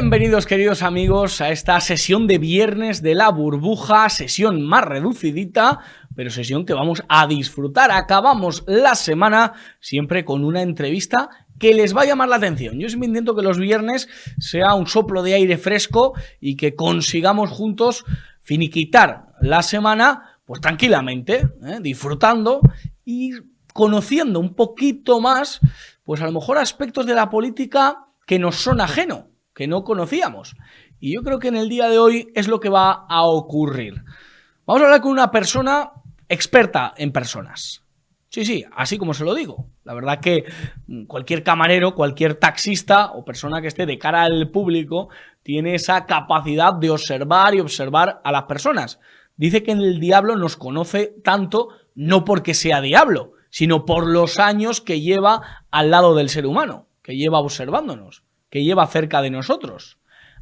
Bienvenidos, queridos amigos, a esta sesión de viernes de la burbuja, sesión más reducidita, pero sesión que vamos a disfrutar. Acabamos la semana siempre con una entrevista que les va a llamar la atención. Yo siempre intento que los viernes sea un soplo de aire fresco y que consigamos juntos finiquitar la semana pues tranquilamente, disfrutando y conociendo un poquito más, pues a lo mejor aspectos de la política que nos son ajenos, que no conocíamos. Y yo creo que en el día de hoy es lo que va a ocurrir. Vamos a hablar con una persona experta en personas. Sí, así como se lo digo. La verdad que cualquier camarero, cualquier taxista o persona que esté de cara al público tiene esa capacidad de observar y observar a las personas. Dice que el diablo nos conoce tanto no porque sea diablo, sino por los años que lleva al lado del ser humano, que lleva observándonos, que lleva cerca de nosotros.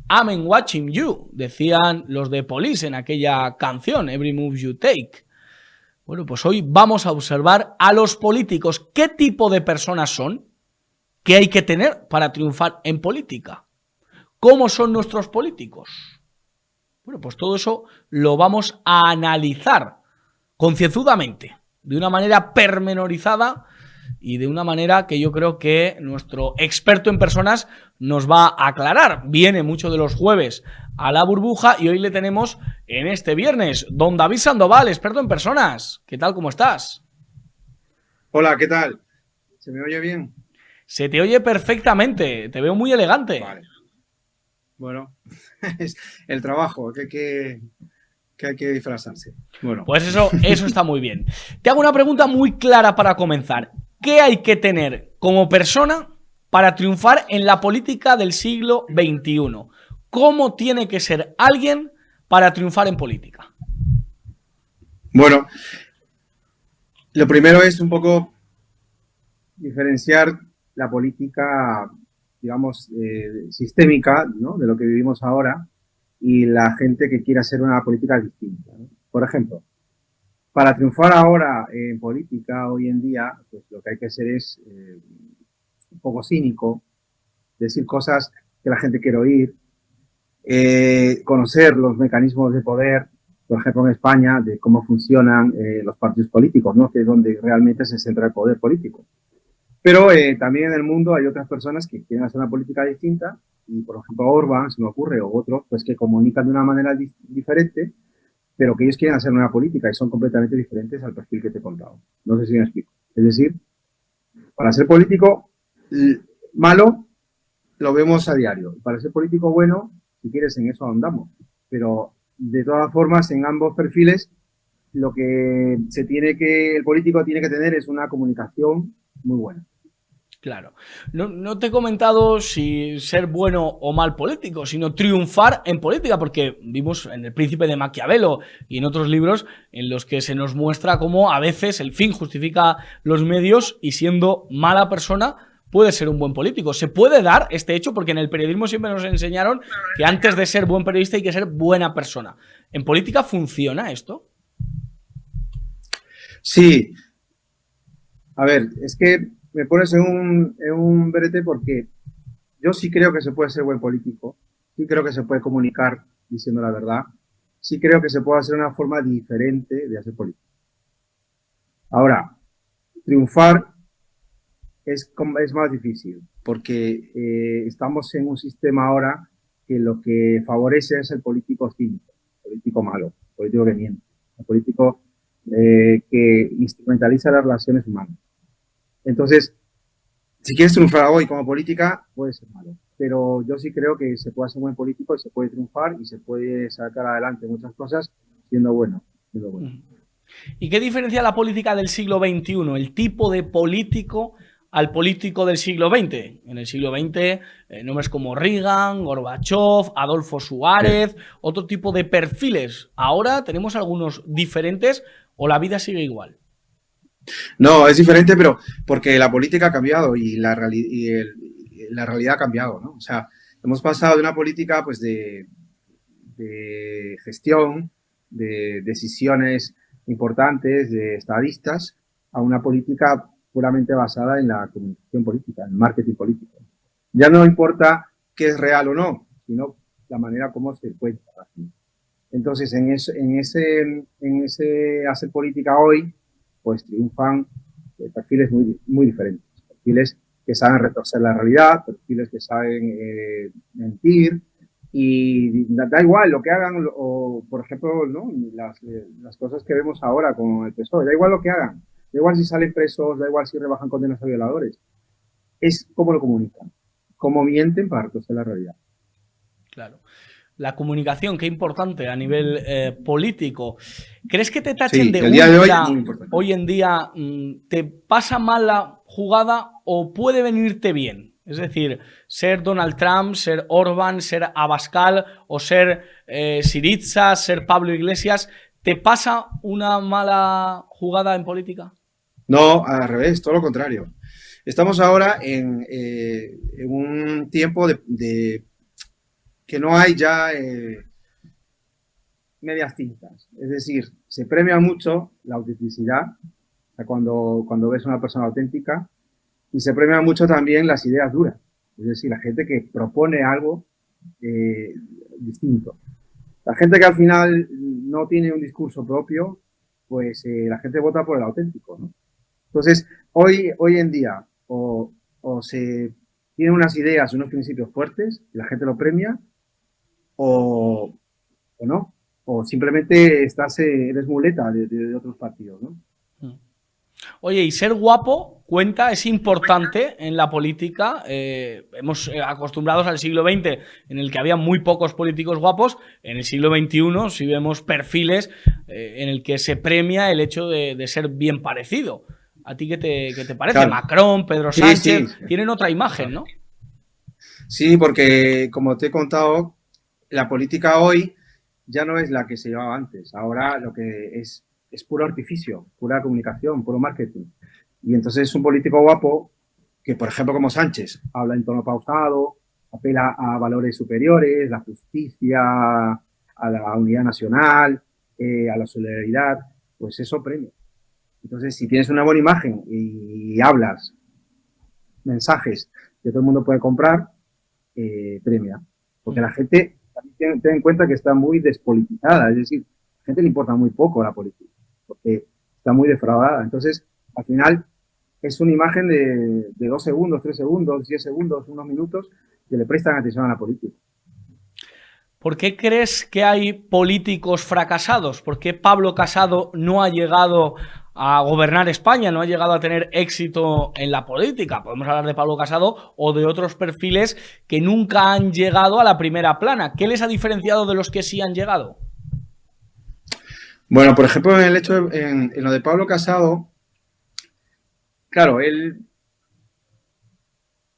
I'm watching you, decían los de Police en aquella canción, Every Move You Take. Bueno, pues hoy vamos a observar a los políticos. ¿Qué tipo de personas son? ¿Qué hay que tener para triunfar en política? ¿Cómo son nuestros políticos? Bueno, pues todo eso lo vamos a analizar concienzudamente, de una manera pormenorizada y de una manera que yo creo que nuestro experto en personas nos va a aclarar. Viene mucho de los jueves a la burbuja y hoy le tenemos en este viernes. Don David Sandoval, experto en personas. ¿Qué tal? ¿Cómo estás? Hola, ¿qué tal? ¿Se me oye bien? Se te oye perfectamente. Te veo muy elegante. Vale. Bueno, es el trabajo, que hay que disfrazarse. Bueno. Pues eso está muy bien. Te hago una pregunta muy clara para comenzar. ¿Qué hay que tener como persona para triunfar en la política del siglo XXI? ¿Cómo tiene que ser alguien para triunfar en política? Bueno, lo primero es un poco diferenciar la política, digamos, sistémica, ¿no?, de lo que vivimos ahora y la gente que quiere hacer una política distinta, ¿no? Por ejemplo, para triunfar ahora en política, hoy en día, pues lo que hay que hacer es un poco cínico, decir cosas que la gente quiere oír, conocer los mecanismos de poder, por ejemplo en España, de cómo funcionan los partidos políticos, ¿no?, que es donde realmente se centra el poder político. Pero también en el mundo hay otras personas que quieren hacer una política distinta y, por ejemplo, Orbán, se me ocurre, o otros, pues que comunican de una manera diferente, pero que ellos quieren hacer una política y son completamente diferentes al perfil que te he contado. No sé si me explico. Es decir, para ser político malo lo vemos a diario. Para ser político bueno, si quieres, en eso ahondamos. Pero de todas formas, en ambos perfiles, lo que el político tiene que tener es una comunicación muy buena. Claro. No te he comentado si ser bueno o mal político, sino triunfar en política, porque vimos en El Príncipe de Maquiavelo y en otros libros en los que se nos muestra cómo a veces el fin justifica los medios y siendo mala persona puede ser un buen político. ¿Se puede dar este hecho? Porque en el periodismo siempre nos enseñaron que antes de ser buen periodista hay que ser buena persona. ¿En política funciona esto? Sí. A ver, es que me pones en un brete porque yo sí creo que se puede ser buen político, sí creo que se puede comunicar diciendo la verdad, sí creo que se puede hacer una forma diferente de hacer política. Ahora, triunfar es más difícil porque estamos en un sistema ahora que lo que favorece es el político cínico, el político malo, el político que miente, el político que instrumentaliza las relaciones humanas. Entonces, si quieres triunfar hoy como política, puede ser malo. Pero yo sí creo que se puede ser buen político y se puede triunfar y se puede sacar adelante muchas cosas siendo bueno. ¿Y qué diferencia la política del siglo XXI, el tipo de político, al político del siglo XX? En el siglo XX, nombres como Reagan, Gorbachev, Adolfo Suárez, otro tipo de perfiles. Ahora tenemos algunos diferentes o la vida sigue igual. No, es diferente, pero porque la política ha cambiado y la realidad ha cambiado, ¿no? O sea, hemos pasado de una política pues de gestión, de decisiones importantes, de estadistas, a una política puramente basada en la comunicación política, en el marketing político. Ya no importa qué es real o no, sino la manera como se cuenta. Entonces, en ese hacer política hoy, pues triunfan perfiles muy diferentes. Perfiles que saben retorcer la realidad, perfiles que saben mentir, y da igual lo que hagan, o por ejemplo, ¿no? las cosas que vemos ahora con el PSOE, da igual lo que hagan, da igual si salen presos, da igual si rebajan condenas a violadores, es cómo lo comunican, cómo mienten para retorcer la realidad. Claro. La comunicación, qué importante a nivel político. ¿Crees que te tachen de día de hoy en día te pasa mal la jugada o puede venirte bien? Es decir, ser Donald Trump, ser Orbán, ser Abascal o ser Syriza, ser Pablo Iglesias, ¿te pasa una mala jugada en política? No, al revés, todo lo contrario. Estamos ahora en un tiempo de que no hay ya medias tintas. Es decir, se premia mucho la autenticidad cuando ves a una persona auténtica, y se premia mucho también las ideas duras. Es decir, la gente que propone algo distinto. La gente que al final no tiene un discurso propio, pues la gente vota por el auténtico, ¿no? Entonces, hoy en día, o se tienen unas ideas, unos principios fuertes, y la gente lo premia, o no, o simplemente eres muleta de otros partidos, ¿no? Oye, y ser guapo cuenta, es importante en la política. Hemos acostumbrados al siglo XX, en el que había muy pocos políticos guapos. En el siglo XXI sí vemos perfiles en el que se premia el hecho de ser bien parecido. ¿A ti qué te parece? Claro. Macron, Pedro Sánchez, tienen otra imagen, ¿no? Sí, porque como te he contado, la política hoy ya no es la que se llevaba antes. Ahora lo que es puro artificio, pura comunicación, puro marketing. Y entonces un político guapo, que por ejemplo como Sánchez, habla en tono pausado, apela a valores superiores, la justicia, a la unidad nacional, a la solidaridad, pues eso premia. Entonces, si tienes una buena imagen y hablas mensajes que todo el mundo puede comprar, premia. Porque la gente, ten en cuenta que está muy despolitizada, es decir, a la gente le importa muy poco la política, porque está muy defraudada. Entonces, al final, es una imagen de 2 segundos, 3 segundos, 10 segundos, unos minutos, que le prestan atención a la política. ¿Por qué crees que hay políticos fracasados? ¿Por qué Pablo Casado no ha llegado a gobernar España, no ha llegado a tener éxito en la política? Podemos hablar de Pablo Casado o de otros perfiles que nunca han llegado a la primera plana. ¿Qué les ha diferenciado de los que sí han llegado? Bueno, por ejemplo, en lo de Pablo Casado, claro, él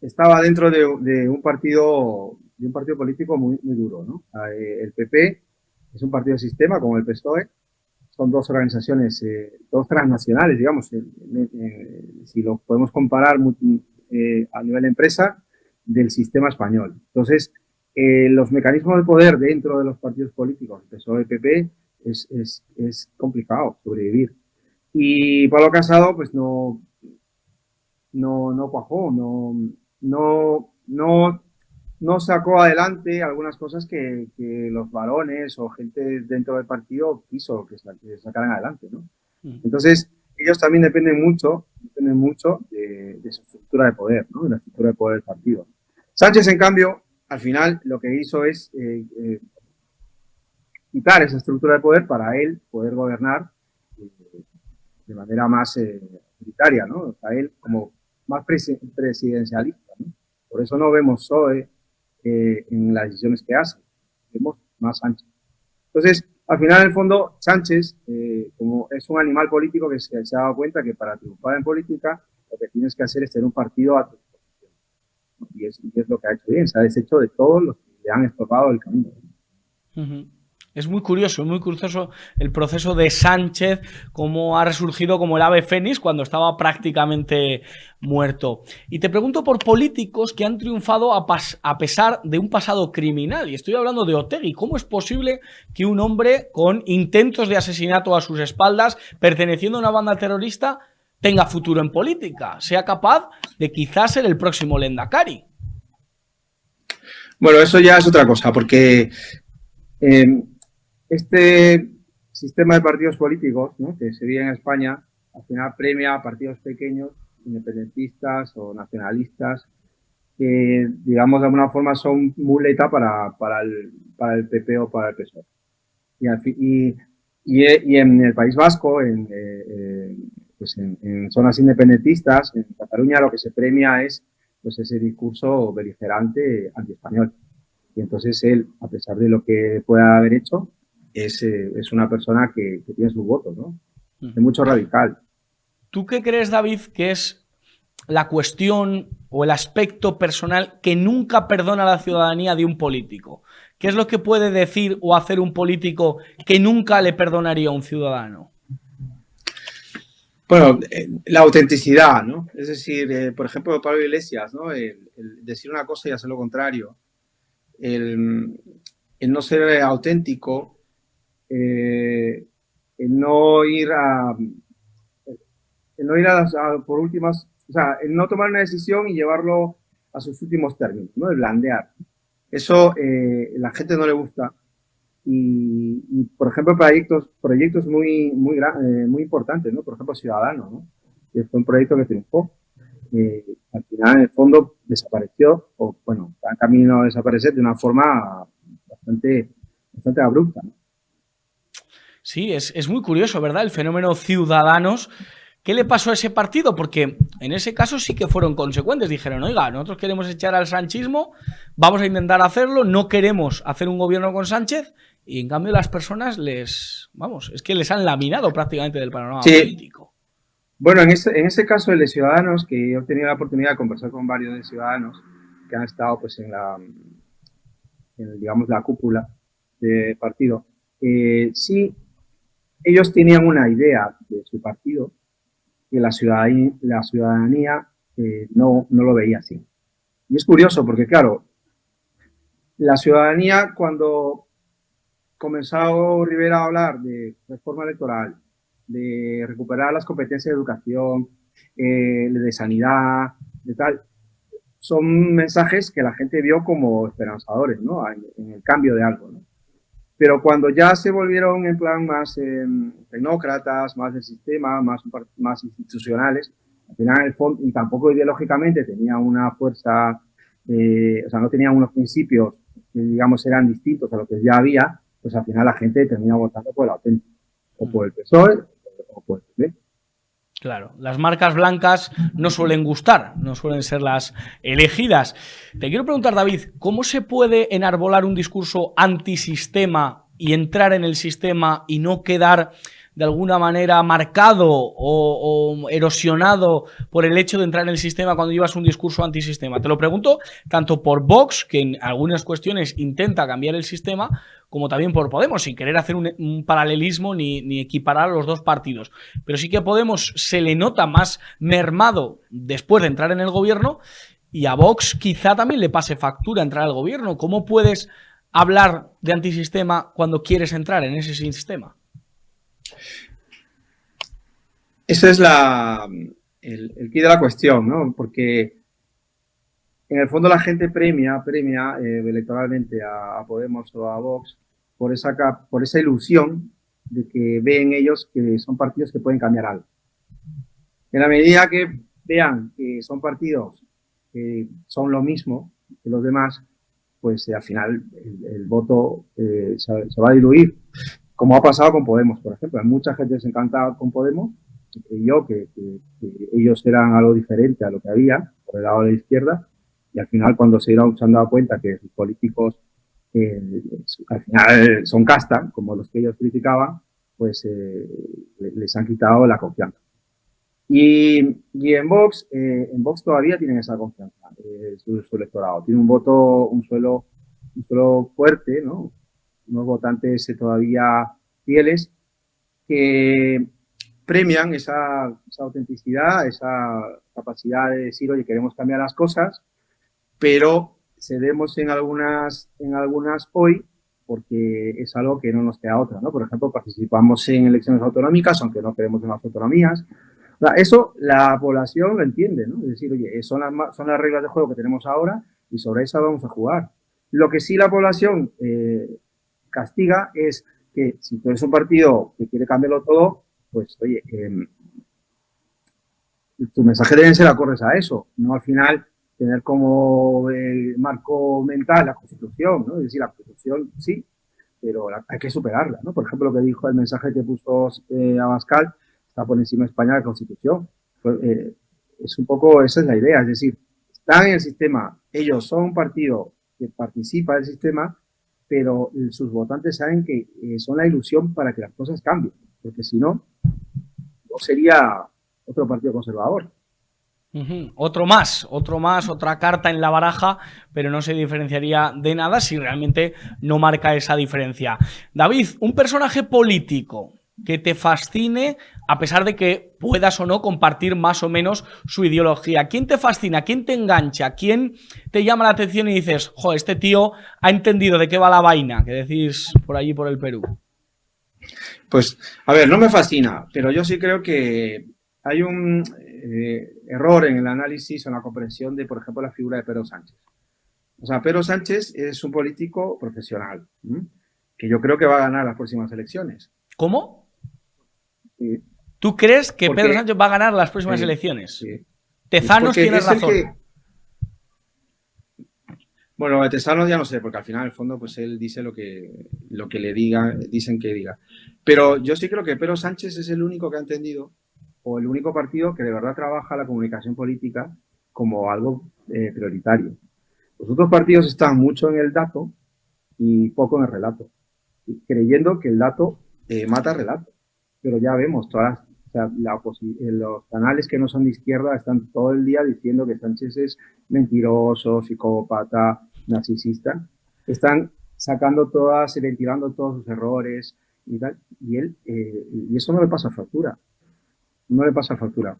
estaba dentro de un partido político muy duro, ¿no? El PP es un partido de sistema como el PSOE, son dos organizaciones, dos transnacionales, digamos, si lo podemos comparar a nivel empresa, del sistema español. Entonces, los mecanismos de poder dentro de los partidos políticos, PSOE y PP, es complicado sobrevivir. Y Pablo Casado, pues no cuajó, no sacó adelante algunas cosas que los varones o gente dentro del partido quiso que sacaran adelante, ¿no? Entonces, ellos también dependen mucho de su estructura de poder, ¿no? De la estructura de poder del partido. Sánchez, en cambio, al final lo que hizo es quitar esa estructura de poder para él poder gobernar de manera más autoritaria, ¿no? O sea, él como más presidencialista, ¿no? Por eso no vemos PSOE en las decisiones que hace, vemos más Sánchez. Entonces, al final, en el fondo, Sánchez, como es un animal político que se ha dado cuenta que para triunfar en política, lo que tienes que hacer es tener un partido a tu disposición, ¿no? Y es lo que ha hecho bien, se ha deshecho de todos los que le han estorbado el camino. Es muy curioso el proceso de Sánchez, cómo ha resurgido como el ave fénix cuando estaba prácticamente muerto. Y te pregunto por políticos que han triunfado a pesar de un pasado criminal. Y estoy hablando de Otegi. ¿Cómo es posible que un hombre con intentos de asesinato a sus espaldas, perteneciendo a una banda terrorista, tenga futuro en política? Sea capaz de quizás ser el próximo Lendakari. Bueno, eso ya es otra cosa, porque eh, este sistema de partidos políticos, ¿no?, que se vive en España, al final premia a partidos pequeños, independentistas o nacionalistas, que, digamos, de alguna forma son muleta para el PP o para el PSOE. Y en el País Vasco, pues en zonas independentistas, en Cataluña, lo que se premia es pues ese discurso beligerante antiespañol. Y entonces él, a pesar de lo que pueda haber hecho, es una persona que tiene sus votos, ¿no? Es mucho radical. ¿Tú qué crees, David, que es la cuestión o el aspecto personal que nunca perdona la ciudadanía de un político? ¿Qué es lo que puede decir o hacer un político que nunca le perdonaría a un ciudadano? Bueno, la autenticidad, ¿no? Es decir, por ejemplo, Pablo Iglesias, ¿no? El decir una cosa y hacer lo contrario. El, el no ser auténtico, el no ir a, el no ir por últimas, o sea, el no tomar una decisión y llevarlo a sus últimos términos, ¿no? El blandear. Eso la gente no le gusta. Y por ejemplo, proyectos muy importantes, ¿no? Por ejemplo, Ciudadanos, ¿no? Que fue un proyecto que triunfó. Al final, en el fondo, desapareció, o bueno, está en camino a desaparecer de una forma bastante abrupta, ¿no? Sí, es muy curioso, ¿verdad? El fenómeno Ciudadanos. ¿Qué le pasó a ese partido? Porque en ese caso sí que fueron consecuentes. Dijeron, oiga, nosotros queremos echar al sanchismo, vamos a intentar hacerlo, no queremos hacer un gobierno con Sánchez, y en cambio las personas vamos, es que les han laminado prácticamente del panorama político. Bueno, en ese caso, el de Ciudadanos, que yo he tenido la oportunidad de conversar con varios de Ciudadanos que han estado pues digamos, la cúpula del partido, sí, ellos tenían una idea de su partido que la ciudadanía no lo veía así. Y es curioso porque, claro, la ciudadanía, cuando comenzó Rivera a hablar de reforma electoral, de recuperar las competencias de educación, de sanidad, de tal, son mensajes que la gente vio como esperanzadores, ¿no? En el cambio de algo, ¿no? Pero cuando ya se volvieron en plan más tecnócratas, más del sistema, más institucionales, al final, en el fondo, y tampoco ideológicamente tenía una fuerza, o sea, no tenían unos principios que, digamos, eran distintos a lo que ya había, pues al final la gente termina votando por el auténtico, o por el PSOE, o por el PP. Claro, las marcas blancas no suelen gustar, no suelen ser las elegidas. Te quiero preguntar, David, ¿cómo se puede enarbolar un discurso antisistema y entrar en el sistema y no quedar de alguna manera marcado o erosionado por el hecho de entrar en el sistema cuando llevas un discurso antisistema? Te lo pregunto tanto por Vox, que en algunas cuestiones intenta cambiar el sistema, como también por Podemos, sin querer hacer un paralelismo ni equiparar a los dos partidos. Pero sí que a Podemos se le nota más mermado después de entrar en el gobierno, y a Vox quizá también le pase factura entrar al gobierno. ¿Cómo puedes hablar de antisistema cuando quieres entrar en ese sistema? Ese es el quid de la cuestión, ¿no? Porque en el fondo la gente premia electoralmente a Podemos o a Vox por esa ilusión de que ven ellos que son partidos que pueden cambiar algo. En la medida que vean que son partidos que son lo mismo que los demás, pues al final el voto se va a diluir, como ha pasado con Podemos, por ejemplo. Hay mucha gente desencantada con Podemos, que creyó que ellos eran algo diferente a lo que había por el lado de la izquierda, y al final cuando se han dado cuenta que sus políticos al final son casta, como los que ellos criticaban, pues les han quitado la confianza. Y en Vox todavía tienen esa confianza, su electorado. Tiene un suelo fuerte, ¿no? Unos votantes todavía fieles que premian esa autenticidad, esa capacidad de decir, oye, queremos cambiar las cosas, pero cedemos en algunas hoy porque es algo que no nos queda otra, ¿no? Por ejemplo, participamos en elecciones autonómicas, aunque no queremos unas autonomías. O sea, eso la población lo entiende, ¿no? Es decir, oye, son las reglas de juego que tenemos ahora y sobre esas vamos a jugar. Lo que sí la población castiga es que si tú eres un partido que quiere cambiarlo todo, pues oye, tu mensaje debe ser acordes a eso, no al final tener como marco mental la Constitución, ¿no? Es decir, la Constitución sí, pero hay que superarla, ¿no? Por ejemplo, lo que dijo el mensaje que puso Abascal, está por encima de España de la Constitución. Es un poco, esa es la idea, es decir, están en el sistema, ellos son un partido que participa del sistema, pero sus votantes saben que son la ilusión para que las cosas cambien, porque si no, no sería otro partido conservador. Otro más, otra carta en la baraja, pero no se diferenciaría de nada si realmente no marca esa diferencia. David, un personaje político que te fascine a pesar de que puedas o no compartir más o menos su ideología. ¿Quién te fascina? ¿Quién te engancha? ¿Quién te llama la atención y dices, jo, este tío ha entendido de qué va la vaina? Que decís por allí, por el Perú. Pues, a ver, no me fascina, pero yo sí creo que hay un error en el análisis o en la comprensión de, por ejemplo, la figura de Pedro Sánchez. O sea, Pedro Sánchez es un político profesional, que yo creo que va a ganar las próximas elecciones. ¿Cómo? Sí. ¿Tú crees que Porque, Pedro Sánchez va a ganar las próximas elecciones? sí. Tezanos tiene razón. Bueno, de Tesanos ya no sé, porque al final, en el fondo, pues él dice lo que le diga, dicen que diga. Pero yo sí creo que Pedro Sánchez es el único que ha entendido, o el único partido que de verdad trabaja la comunicación política como algo prioritario. Los otros partidos están mucho en el dato y poco en el relato, y creyendo que el dato mata el relato. Pero ya vemos, o sea, los canales que no son de izquierda están todo el día diciendo que Sánchez es mentiroso, psicópata, narcisista. Están sacando todas, ventilando todos sus errores y tal. Y él, y eso no le pasa factura. No le pasa factura.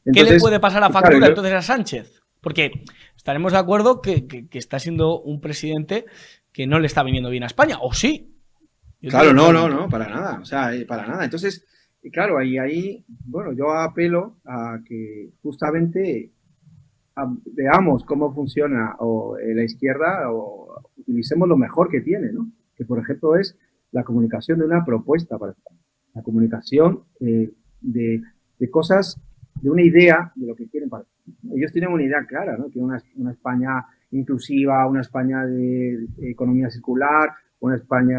Entonces, ¿qué le Entonces, puede pasar a factura claro, entonces a Sánchez? Porque estaremos de acuerdo que está siendo un presidente que no le está viniendo bien a España, ¿o sí? Claro, no, para nada, o sea, para nada. Entonces, claro, bueno, yo apelo a que justamente veamos cómo funciona la izquierda o utilicemos lo mejor que tiene, ¿no? Que, por ejemplo, es la comunicación de una propuesta para España, la comunicación de cosas, de una idea de lo que quieren para España. Ellos tienen una idea clara, ¿no? Que una España inclusiva, una España de economía circular, una España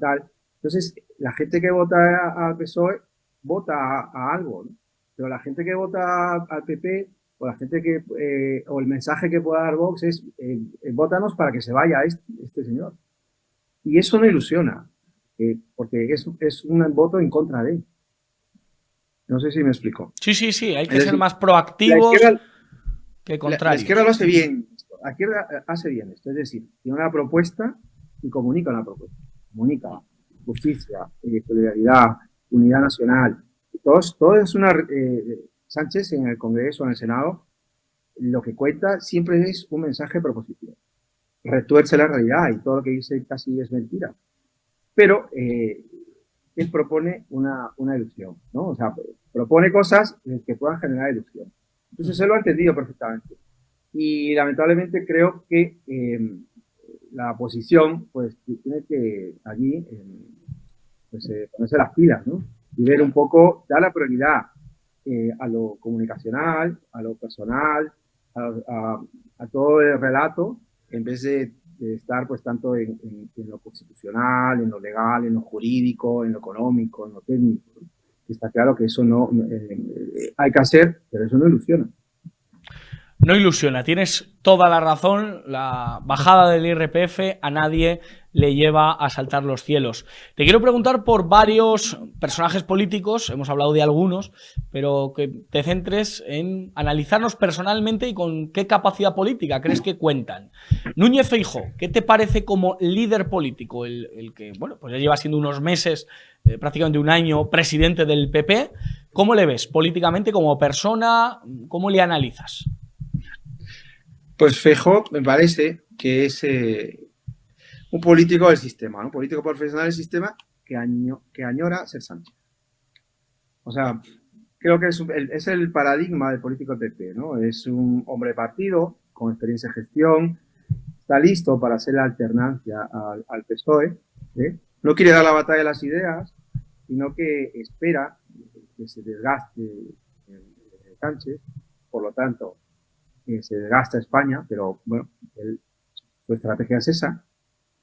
tal. Entonces, la gente que vota al PSOE vota a algo, ¿no? Pero la gente que vota al PP o la gente o el mensaje que pueda dar Vox es vótanos para que se vaya este señor. Y eso no ilusiona, porque es un voto en contra de él. No sé si me explico. Sí, hay que ser más proactivos que contrarios. La izquierda lo hace bien. La izquierda hace bien esto, es decir, tiene una propuesta y comunica una propuesta. Comunica justicia, solidaridad, unidad nacional. Todo es una... Sánchez en el Congreso, en el Senado, lo que cuenta siempre es un mensaje propositivo. Retuerce la realidad y todo lo que dice casi es mentira. Pero él propone una ilusión, ¿no? O sea, propone cosas que puedan generar ilusión. Entonces él lo ha entendido perfectamente. Y lamentablemente creo que la oposición pues tiene que allí pues, ponerse las pilas, ¿no? Y ver un poco, dar la prioridad a lo comunicacional, a lo personal, a todo el relato, en vez de estar pues tanto en lo constitucional, en lo legal, en lo jurídico, en lo económico, en lo técnico. ¿No? Está claro que eso no hay que hacer, pero eso no ilusiona. No ilusiona, tienes toda la razón, la bajada del IRPF a nadie le lleva a saltar los cielos. Te quiero preguntar por varios personajes políticos, hemos hablado de algunos, pero que te centres en analizarnos personalmente y con qué capacidad política crees que cuentan. Núñez Feijóo, ¿qué te parece como líder político? El que, bueno, pues ya lleva siendo unos meses, prácticamente un año, presidente del PP. ¿Cómo le ves políticamente como persona? ¿Cómo le analizas? Pues Feijóo me parece que es un político del sistema, ¿no? Un político profesional del sistema que añora ser Sánchez. O sea, creo que es el paradigma del político PP, ¿no? Es un hombre de partido, con experiencia en gestión, está listo para hacer la alternancia al PSOE, ¿eh? No quiere dar la batalla de las ideas, sino que espera que se desgaste Sánchez, por lo tanto, se desgasta España, pero bueno, su estrategia es esa.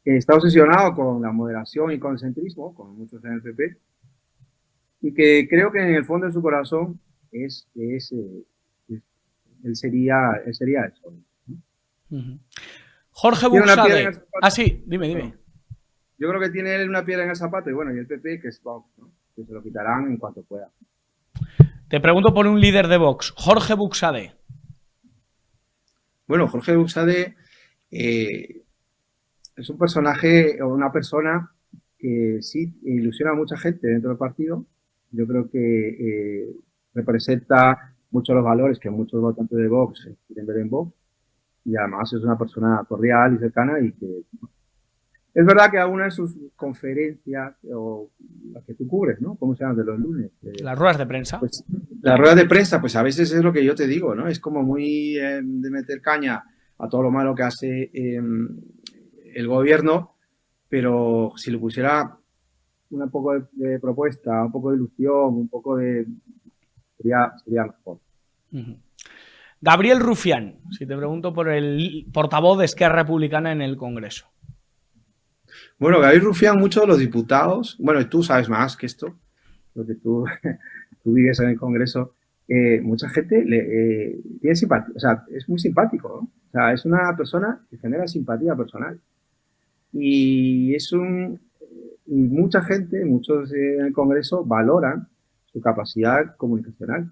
Está obsesionado con la moderación y con el centrismo, como muchos en el PP, y que creo que en el fondo de su corazón él sería eso. Jorge Tiene una piedra en el Buxade. zapato. Ah, sí, dime, dime. Bueno, yo creo que tiene él una piedra en el zapato y bueno, y el PP que es Vox, ¿no? Que se lo quitarán en cuanto pueda. Te pregunto por un líder de Vox, Jorge Buxade. Bueno, Jorge Buxade es un personaje o una persona que sí ilusiona a mucha gente dentro del partido. Yo creo que representa muchos los valores que muchos votantes de Vox quieren ver en Vox y además es una persona cordial y cercana y que es verdad que alguna de sus conferencias o las que tú cubres, ¿no? ¿Cómo se llaman? De los lunes. Las ruedas de prensa. Pues las ruedas de prensa, pues a veces es lo que yo te digo, ¿no? Es como muy de meter caña a todo lo malo que hace el gobierno, pero si le pusiera un poco de propuesta, un poco de ilusión, un poco de... sería mejor. Gabriel Rufián, si te pregunto por el portavoz de Esquerra Republicana en el Congreso. Bueno, Gabriel Rufián, muchos de los diputados, bueno, tú sabes más que esto, porque tú vives en el Congreso, mucha gente tiene simpatía, o sea, es muy simpático, ¿no? O sea, es una persona que genera simpatía personal. Y y mucha gente, muchos en el Congreso valoran su capacidad comunicacional,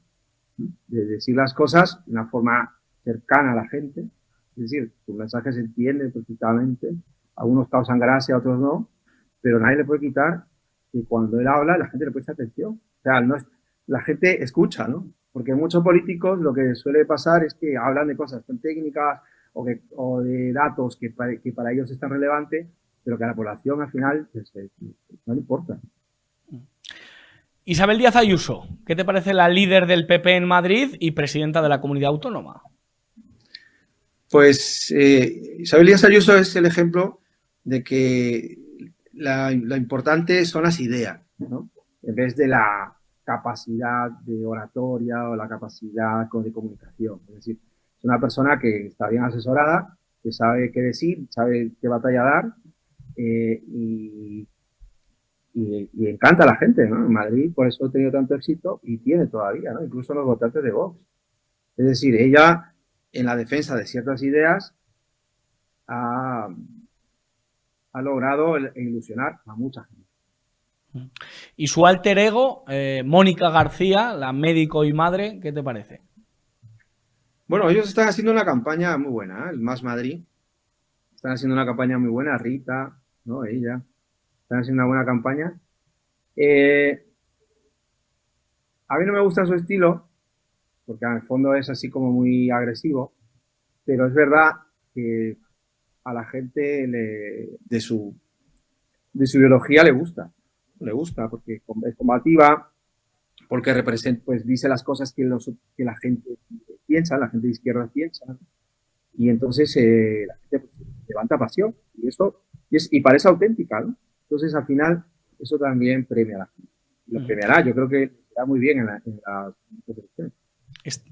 ¿no? De decir las cosas de una forma cercana a la gente, es decir, su mensaje se entiende perfectamente, algunos causan gracia, otros no, pero nadie le puede quitar que cuando él habla la gente le presta atención. O sea, la gente escucha, ¿no? Porque muchos políticos lo que suele pasar es que hablan de cosas tan técnicas o de datos que para ellos es tan relevante, pero que a la población al final pues, no le importa. Isabel Díaz Ayuso, ¿qué te parece la líder del PP en Madrid y presidenta de la comunidad autónoma? Pues Isabel Díaz Ayuso es el ejemplo de que lo importante son las ideas, ¿no? En vez de la capacidad de oratoria o la capacidad de comunicación. Es decir, es una persona que está bien asesorada, que sabe qué decir, sabe qué batalla dar y encanta a la gente, ¿no? En Madrid por eso ha tenido tanto éxito y tiene todavía, ¿no? Incluso los votantes de Vox. Es decir, ella en la defensa de ciertas ideas ha logrado ilusionar a mucha gente. Y su alter ego, Mónica García, la médico y madre, ¿qué te parece? Bueno, ellos están haciendo una campaña muy buena, el Más Madrid. Están haciendo una campaña muy buena, Rita, ¿no? Ella. Están haciendo una buena campaña. A mí no me gusta su estilo, porque en el fondo es así como muy agresivo, pero es verdad que a la gente de su ideología le gusta porque es combativa, porque representa, pues dice las cosas que la gente piensa, la gente de izquierda piensa, y entonces la gente pues, levanta pasión, y parece auténtica, ¿no? Entonces al final eso también premia a la gente. Lo premiará, yo creo que está muy bien en las elecciones.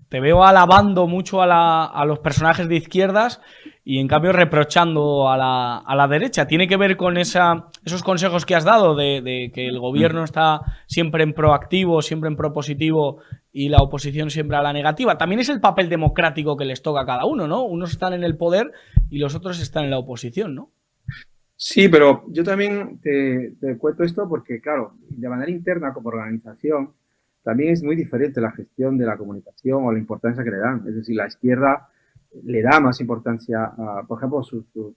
Te veo alabando mucho a los personajes de izquierdas y en cambio reprochando a la derecha. ¿Tiene que ver con esos consejos que has dado de que el gobierno está siempre en proactivo, siempre en propositivo y la oposición siempre a la negativa? También es el papel democrático que les toca a cada uno, ¿no? Unos están en el poder y los otros están en la oposición, ¿no? Sí, pero yo también te cuento esto porque, claro, de manera interna como organización, también es muy diferente la gestión de la comunicación o la importancia que le dan. Es decir, la izquierda le da más importancia a, por ejemplo, su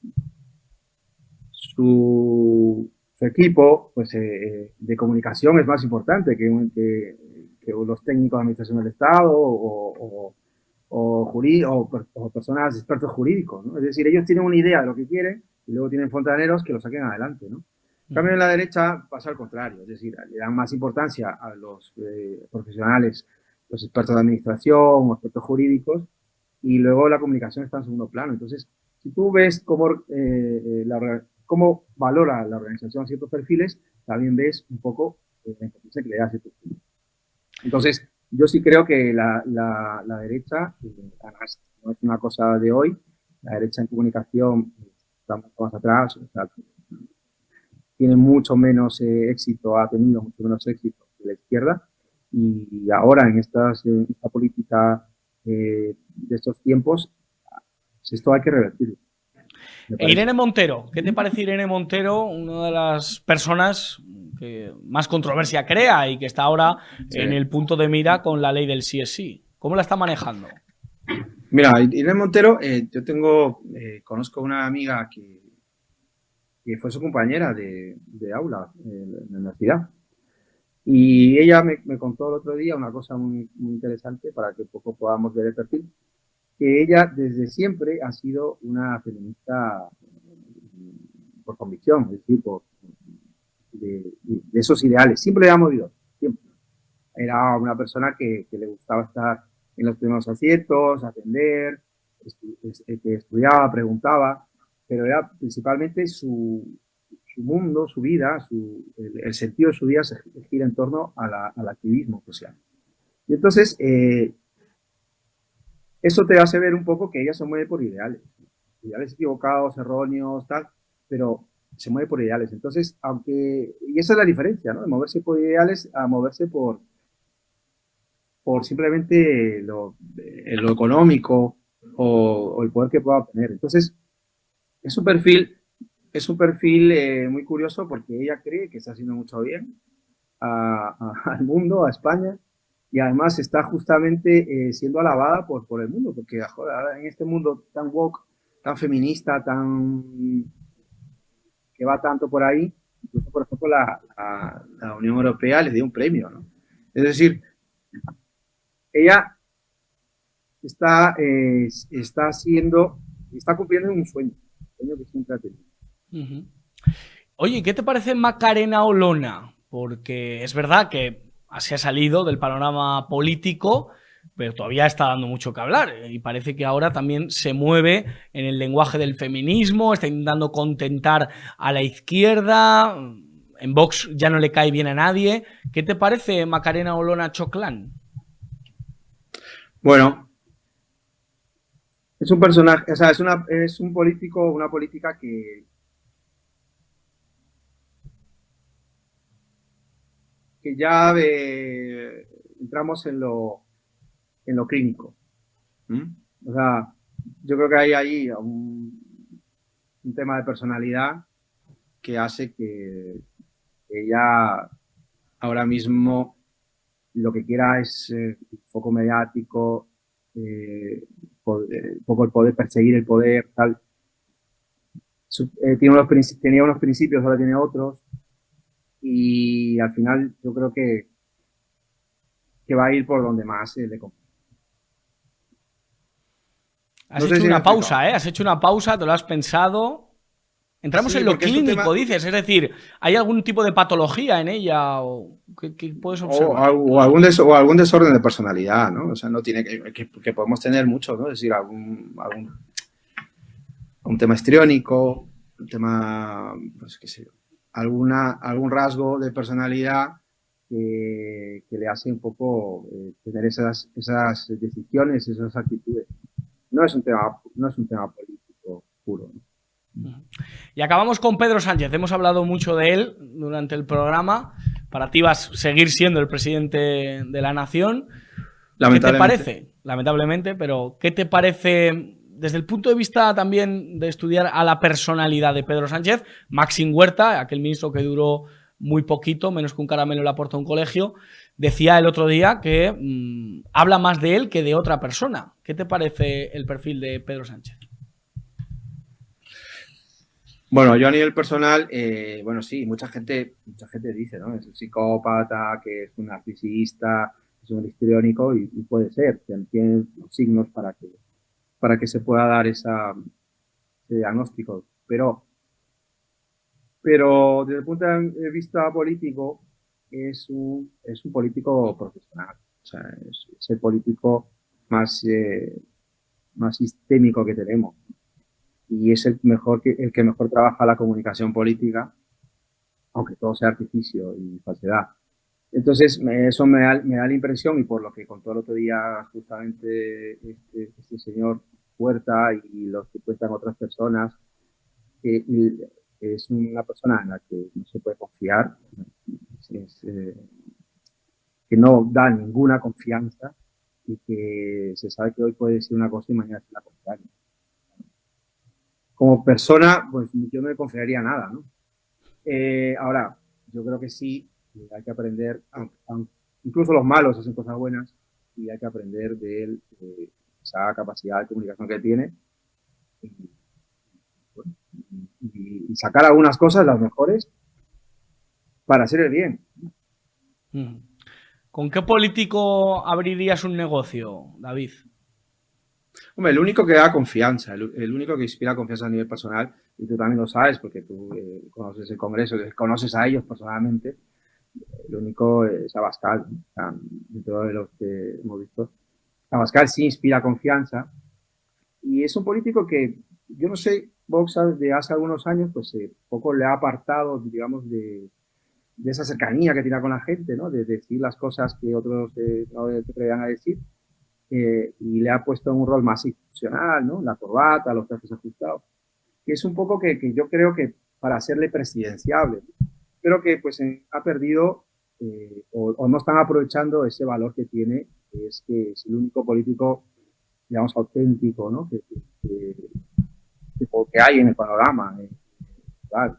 equipo pues, de comunicación es más importante que los técnicos de administración del Estado o personas expertos jurídicos, ¿no? Es decir, ellos tienen una idea de lo que quieren y luego tienen fontaneros que lo saquen adelante, ¿no? En cambio, en la derecha pasa al contrario, es decir, le dan más importancia a los profesionales, los expertos de administración o expertos jurídicos, y luego la comunicación está en segundo plano. Entonces, si tú ves cómo valora la organización ciertos perfiles, también ves un poco la importancia que le da a ciertos perfiles. Entonces, yo sí creo que la derecha, además, no es una cosa de hoy, la derecha en comunicación está mucho más atrás, o sea, tiene mucho menos éxito, ha tenido mucho menos éxito que la izquierda, y ahora en esta política de estos tiempos, esto hay que revertirlo. Irene Montero, ¿qué te parece Irene Montero? Una de las personas que más controversia crea y que está ahora en el punto de mira con la ley del sí es sí. ¿Cómo la está manejando? Mira, Irene Montero, conozco una amiga que fue su compañera de aula en la universidad. Y ella me contó el otro día una cosa muy, muy interesante para que un poco podamos ver el perfil, que ella desde siempre ha sido una feminista por convicción, es decir, de esos ideales. Siempre le ha movido, siempre. Era una persona que le gustaba estar en los primeros asientos, atender, que estudiaba, preguntaba, pero era principalmente su mundo, su vida, el sentido de su vida se gira en torno al activismo social. Y entonces, eso te hace ver un poco que ella se mueve por ideales equivocados, erróneos, tal, pero se mueve por ideales. Entonces, y esa es la diferencia, ¿no? De moverse por ideales a moverse por simplemente lo económico o el poder que pueda obtener. Entonces, es un perfil muy curioso porque ella cree que está haciendo mucho bien al mundo, a España, y además está justamente siendo alabada por el mundo, porque joder, ahora en este mundo tan woke, tan feminista, que va tanto por ahí, incluso por ejemplo la Unión Europea les dio un premio, ¿no? Es decir, ella está cumpliendo un sueño que siempre ha tenido. Uh-huh. Oye, ¿qué te parece Macarena Olona? Porque es verdad que se ha salido del panorama político, pero todavía está dando mucho que hablar y parece que ahora también se mueve en el lenguaje del feminismo, está intentando contentar a la izquierda, en Vox ya no le cae bien a nadie. ¿Qué te parece Macarena Olona Choclán? Bueno, es un personaje, o sea, es un político, una política que ya entramos en lo clínico. O sea, yo creo que hay ahí un tema de personalidad que hace que ella ahora mismo lo que quiera es foco mediático, poco el poder, perseguir el poder, tal. Tenía unos principios, ahora tiene otros, y al final yo creo que va a ir por donde más le conviene. Has hecho una pausa, ¿eh? Has hecho una pausa, te lo has pensado. Entramos en lo clínico, dices, es decir, ¿hay algún tipo de patología en ella o qué puedes observar? O algún desorden de personalidad, ¿no? O sea, no tiene que podemos tener mucho, ¿no? Es decir, un tema histriónico, un tema, pues qué sé yo, algún rasgo de personalidad que le hace un poco tener esas decisiones, esas actitudes. No es un tema político puro, ¿no? Y acabamos con Pedro Sánchez. Hemos hablado mucho de él durante el programa. Para ti vas a seguir siendo el presidente de la nación. ¿Qué te parece? Lamentablemente, pero ¿qué te parece desde el punto de vista también de estudiar a la personalidad de Pedro Sánchez? Maxim Huerta, aquel ministro que duró muy poquito, menos que un caramelo le aporta a un colegio, decía el otro día que habla más de él que de otra persona. ¿Qué te parece el perfil de Pedro Sánchez? Bueno, yo a nivel personal, bueno, sí, mucha gente dice, ¿no? Es un psicópata, que es un narcisista, es un histriónico y puede ser, tiene los signos para que se pueda dar ese diagnóstico. Pero desde el punto de vista político, es un político profesional. O sea, es el político más sistémico que tenemos. y es el que mejor trabaja la comunicación política, aunque todo sea artificio y falsedad. Entonces, eso me da la impresión, y por lo que contó el otro día justamente este señor Puerta y los que cuentan otras personas, que es una persona en la que no se puede confiar, que no da ninguna confianza y que se sabe que hoy puede decir una cosa y mañana es la contraria. Como persona, pues yo no le confiaría nada, ¿no? Ahora, yo creo que sí, hay que aprender, incluso los malos hacen cosas buenas y hay que aprender de él, esa capacidad de comunicación que tiene y sacar algunas cosas, las mejores, para hacer el bien. ¿Con qué político abrirías un negocio, David? Hombre, el único que da confianza, el único que inspira confianza a nivel personal, y tú también lo sabes porque tú conoces el Congreso, conoces a ellos personalmente, el único es Abascal, o sea, de todos los que hemos visto. Abascal sí inspira confianza y es un político que, yo no sé, Vox de hace algunos años, pues poco le ha apartado, digamos, de esa cercanía que tiene con la gente, ¿no? De decir las cosas que otros no se atrevían a decir. Y le ha puesto en un rol más institucional, ¿no? La corbata, los trajes ajustados, que es un poco que yo creo que para hacerle presidenciable, pero que pues ha perdido o no están aprovechando ese valor que tiene, que es el único político, digamos, auténtico, ¿no? Que hay en el panorama. Claro.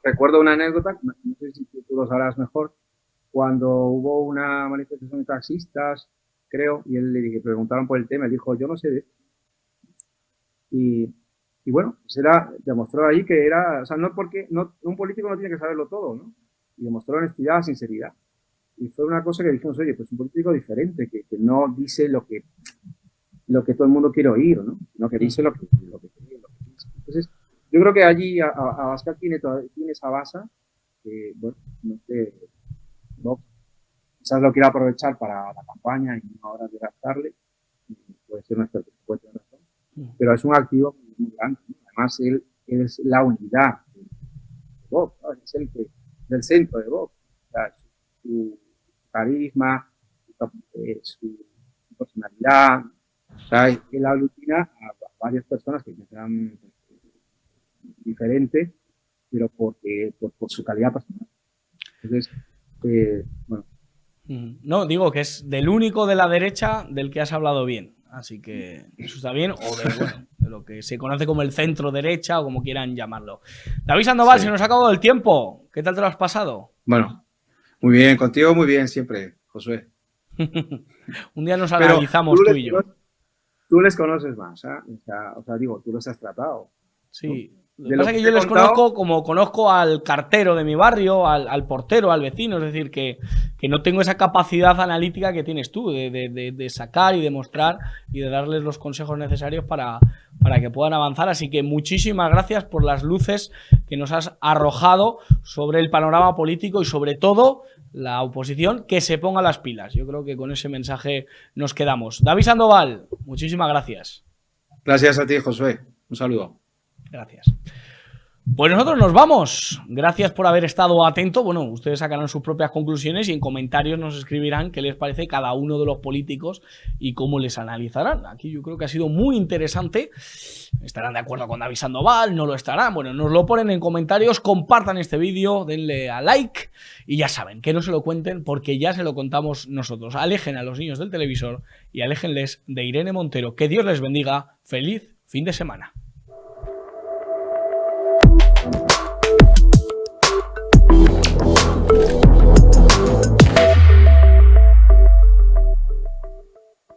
Recuerdo una anécdota, no sé si tú lo sabrás mejor, cuando hubo una manifestación de taxistas, creo, y él le preguntaron por el tema, él dijo, yo no sé de esto. Y bueno, pues demostró ahí que era, o sea, un político no tiene que saberlo todo, ¿no? Y demostró honestidad, sinceridad. Y fue una cosa que dijimos, oye, pues un político diferente, que no dice lo que todo el mundo quiere oír, ¿no? Sino que dice lo que dice. Entonces, yo creo que allí Abascal tiene esa base, que, bueno, no sé, no, quizás lo quiera aprovechar para la campaña y no ahora de gastarle, puede ser una estrategia, puede tener razón, pero es un activo muy grande, ¿no? Además él es la unidad de Vox, ¿no? Es el que del centro de Vox, o sea, su carisma, su personalidad, o sea, él aglutina a varias personas que sean diferentes, pero por su calidad personal. Entonces, bueno. No, digo que es del único de la derecha del que has hablado bien. Así que eso está bien. O de lo que se conoce como el centro derecha o como quieran llamarlo. David Sandoval, sí. Se nos ha acabado el tiempo. ¿Qué tal te lo has pasado? Bueno, muy bien. Contigo muy bien siempre, Josué. Un día nos analizamos tú y yo. Tú les conoces más, ¿eh? O sea, digo, tú los has tratado. Sí. Lo que pasa es que yo les conozco como conozco al cartero de mi barrio, al portero, al vecino. Es decir, que no tengo esa capacidad analítica que tienes tú de sacar y de mostrar y de darles los consejos necesarios para que puedan avanzar. Así que muchísimas gracias por las luces que nos has arrojado sobre el panorama político y sobre todo la oposición, que se ponga las pilas. Yo creo que con ese mensaje nos quedamos. David Sandoval, muchísimas gracias. Gracias a ti, Josué. Un saludo. Gracias. Pues nosotros nos vamos. Gracias por haber estado atento. Bueno, ustedes sacarán sus propias conclusiones y en comentarios nos escribirán qué les parece cada uno de los políticos y cómo les analizarán. Aquí yo creo que ha sido muy interesante. ¿Estarán de acuerdo con David Sandoval? ¿No lo estarán? Bueno, nos lo ponen en comentarios. Compartan este vídeo, denle a like y ya saben, que no se lo cuenten porque ya se lo contamos nosotros. Alejen a los niños del televisor y aléjenles de Irene Montero. Que Dios les bendiga. Feliz fin de semana.